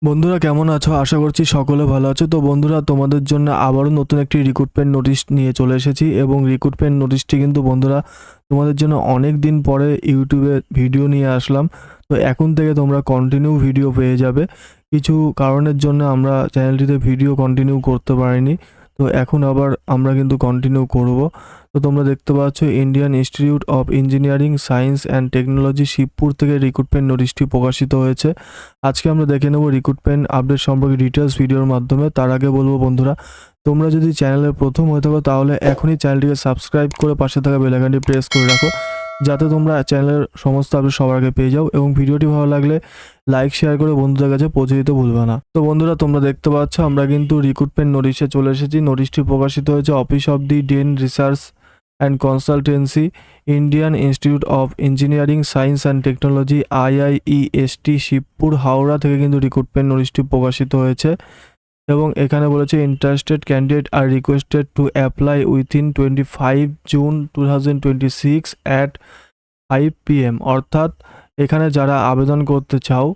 বন্ধুরা কেমন আছো? আশা করছি সকলে ভালো আছো। তো বন্ধুরা তোমাদের জন্য আবারও নতুন একটি রিক্রুটমেন্ট নোটিশ নিয়ে চলে এসেছি এবং রিক্রুটমেন্ট নোটিশটি কিন্তু বন্ধুরা তোমাদের জন্য অনেক দিন পরে ইউটিউবে ভিডিও নিয়ে আসলাম। তো এখন থেকে তোমরা কন্টিনিউ ভিডিও পেয়ে যাবে। কিছু কারণের জন্য আমরা চ্যানেলটিতে ভিডিও কন্টিনিউ করতে পারিনি। তো এখন আবার আমরা কিন্তু কন্টিনিউ করব। তো তোমরা দেখতে পাচ্ছ Indian Institute of Engineering Science and technology Shibpur থেকে রিক্রুটমেন্ট নোটিশটি প্রকাশিত হয়েছে। আজকে আমরা দেখে নেব রিক্রুটমেন্ট আপডেট সম্পর্কে ডিটেলস ভিডিওর মাধ্যমে। তার আগে বলবো বন্ধুরা, তোমরা যদি চ্যানেলের প্রথম হয়ে থাকো তাহলে এখনই চ্যানেলটিকে সাবস্ক্রাইব করে পাশে থাকা বেল আইকনটি প্রেস করে রাখো, যাতে তোমরা চ্যানেলের সমস্ত আপডেট সবার আগে পেয়ে যাও এবং ভিডিওটি ভালো লাগলে লাইক শেয়ার করে বন্ধুদের কাছে পৌঁছে দিতে ভুলবে না। তো বন্ধুরা তোমরা দেখতে পাচ্ছ আমরা কিন্তু রিক্রুটমেন্ট নোটিশে চলে এসেছি। নোটিশটি প্রকাশিত হয়েছে office of the dean research and consultancy, Indian Institute of Engineering Science and Technology IIEST Shibpur Howrah থেকে কিন্তু রিক্রুটমেন্ট নোটিশটি প্রকাশিত হয়েছে এবং এখানে বলেছে interested candidate are requested to apply within 25 June 2026 at 5 PM, অর্থাৎ এখানে যারা আবেদন করতে চাও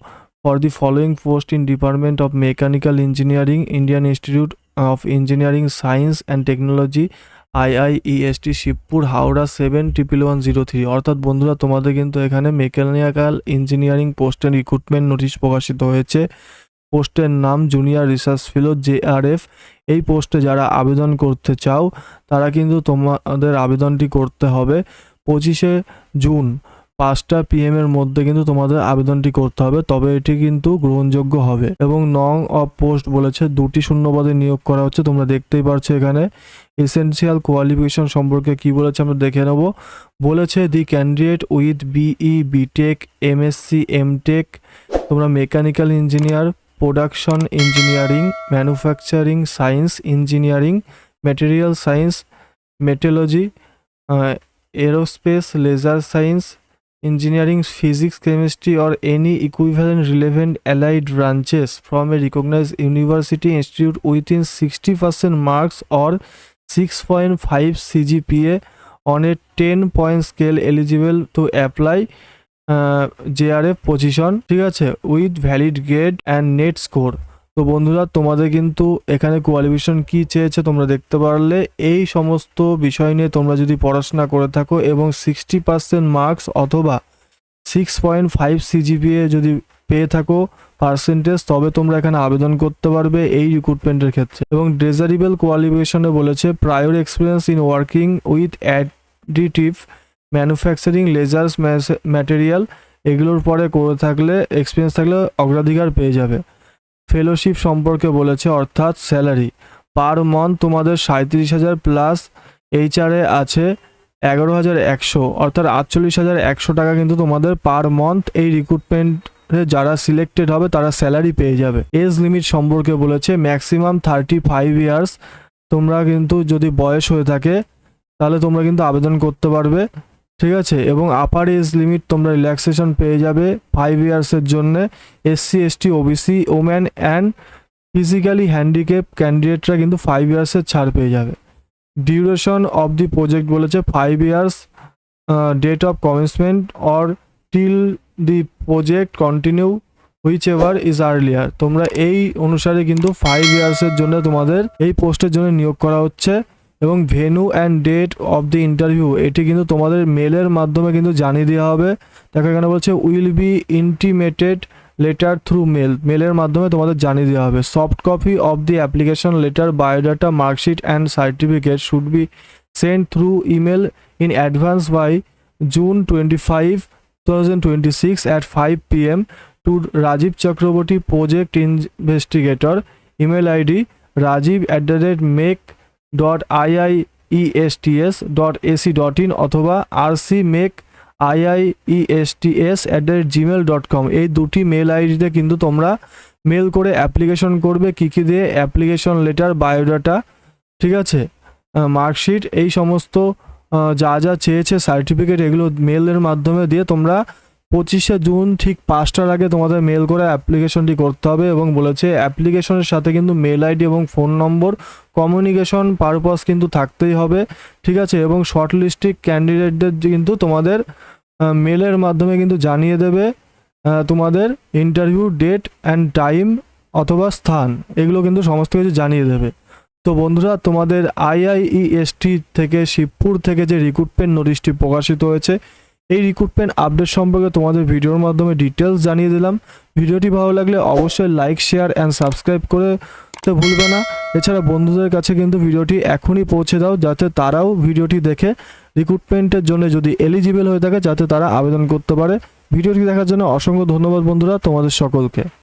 for the following post in department of mechanical engineering, Indian Institute of Engineering Science and Technology IIEST Shibpur Howrah 711103। অর্থাৎ বন্ধুরা তোমাদের কিন্তু এখানে মেকানিক্যাল ইঞ্জিনিয়ারিং পোস্টের রিক্রুটমেন্ট নোটিশ প্রকাশিত হয়েছে। পোস্টের নাম জুনিয়র রিসার্চ ফেলো JRF। এই পোস্টে যারা আবেদন করতে চাও তারা কিন্তু তোমাদের আবেদনটি করতে হবে 25শে জুন 5টা PM এর মধ্যে কিন্তু তোমাদের আবেদনটি করতে হবে, তবে এটি কিন্তু গ্রহণযোগ্য হবে। এবং নং অফ পোস্ট বলেছে 2টি শূন্যপদে নিয়োগ করা হচ্ছে। তোমরা দেখতেই পারছো এখানে এসেনশিয়াল কোয়ালিফিকেশন সম্পর্কে কি বলেছে আমরা দেখে নেব। বলেছে the candidate with BE BTech MSc MTech, তোমরা mechanical engineer, production engineering, manufacturing science engineering, material science, metallurgy, aerospace, laser science engineering, physics, chemistry or any equivalent relevant allied branches from a recognized university institute within 60% marks or 6.5 CGPA on a 10-point scale eligible to apply JRF position, ঠিক আছে, with valid grade and net score. তো বন্ধুরা তোমাদের কিন্তু এখানে qualification কি চেয়েছে তোমরা দেখতে পারলে। এই সমস্ত বিষয় নিয়ে তোমরা যদি পড়াশোনা করে থাকো এবং 60% মার্কস অথবা 6.5 CGPA যদি পেয়ে থাকো পার্সেন্টেজ, তবে তোমরা এখানে আবেদন করতে পারবে এই রিক্রুটমেন্টের ক্ষেত্রে। এবং ডেজারেবল কোয়ালিফিকেশনে বলেছে prior experience in working with additive manufacturing, lasers material, এগুলোর পরে করে থাকলে এক্সপিরিয়েন্স থাকলে অগ্রাধিকার পেয়ে যাবে। ফেলোশিপ সম্পর্কে বলেছে, অর্থাৎ স্যালারি পার মান্থ তোমাদের 37,000 প্লাস HRA আছে 11,100, অর্থাৎ 48,100 টাকা কিন্তু তোমাদের পার মান্থ এই রিক্রুটমেন্টে যারা সিলেক্টেড হবে তারা স্যালারি পেয়ে যাবে। এজ লিমিট সম্পর্কে বলেছে ম্যাক্সিমাম 35 ইয়ার্স, তোমরা কিন্তু যদি বয়স হয়ে থাকে তাহলে তোমরা কিন্তু আবেদন করতে পারবে, ঠিক আছে। এবং আপার এজ লিমিট তোমরা রিল্যাক্সেশন পেয়ে যাবে 5 ইয়ার্সের জন্য। SC ST OBC woman and physically handicap ক্যান্ডিডেটরা কিন্তু 5 ইয়ার্সের ছাড় পেয়ে যাবে। ডিউরেশন অফ দি প্রজেক্ট বলেছে 5 years, date of commencement or till the project continue whichever is earlier. তোমরা এই অনুসারে কিন্তু 5 ইয়ার্সের জন্য তোমাদের এই পোস্টের জন্য নিয়োগ করা হচ্ছে। এবং venue and date of the interview এটি কিন্তু তোমাদের মেলের মাধ্যমে কিন্তু জানিয়ে দেওয়া হবে। দেখো এখানে বলছে will be intimated letter through মেলের মাধ্যমে তোমাদের জানিয়ে দেওয়া হবে। Soft copy of the application letter, biodata, marksheet and certificate should be send through email in advance by June 25, 2026 at 5 PM to Rajiv Chakraborty, project investigator, email ID rajiv@make.iiests.ac.in অথবা rcmake@iiests@gmail.com, এই দুটি mail আইডিতে কিন্তু তোমরা mail করে application করবে। কী কী দিয়ে? Application letter, biodata, ঠিক আছে, মার্কশিট, এই সমস্ত যা যা চেয়েছে সার্টিফিকেট, এগুলো মেলের মাধ্যমে দিয়ে তোমরা 25শে জুন ঠিক 5টার আগে তোমাদের মেল করে অ্যাপ্লিকেশনটি করতে হবে। এবং বলেছে অ্যাপ্লিকেশনের সাথে কিন্তু মেল আইডি এবং ফোন নম্বর কমিউনিকেশন পারপাস কিন্তু থাকতেই হবে, ঠিক আছে। এবং শর্ট লিস্টিং ক্যান্ডিডেটদের কিন্তু তোমাদের মেলের মাধ্যমে কিন্তু জানিয়ে দেবে তোমাদের ইন্টারভিউ ডেট অ্যান্ড টাইম অথবা স্থান, এগুলো কিন্তু সমস্ত কিছু জানিয়ে দেবে। তো বন্ধুরা, তোমাদের IIEST থেকে শিবপুর থেকে যে রিক্রুটমেন্ট নোটিশটি প্রকাশিত হয়েছে, এই রিক্রুটমেন্ট আপডেট সম্পর্কে তোমাদের ভিডিওর মাধ্যমে ডিটেলস জানিয়ে দিলাম। ভিডিওটি ভালো লাগলে অবশ্যই লাইক, শেয়ার অ্যান্ড সাবস্ক্রাইব করে তো ভুলবে না। এছাড়া বন্ধুদের কাছে কিন্তু ভিডিওটি এখনই পৌঁছে দাও, যাতে তারাও ভিডিওটি দেখে রিক্রুটমেন্টের জন্য যদি এলিজিবল হয়ে থাকে যাতে তারা আবেদন করতে পারে। ভিডিওটি দেখার জন্য অসংখ্য ধন্যবাদ বন্ধুরা, তোমাদের সকলকে।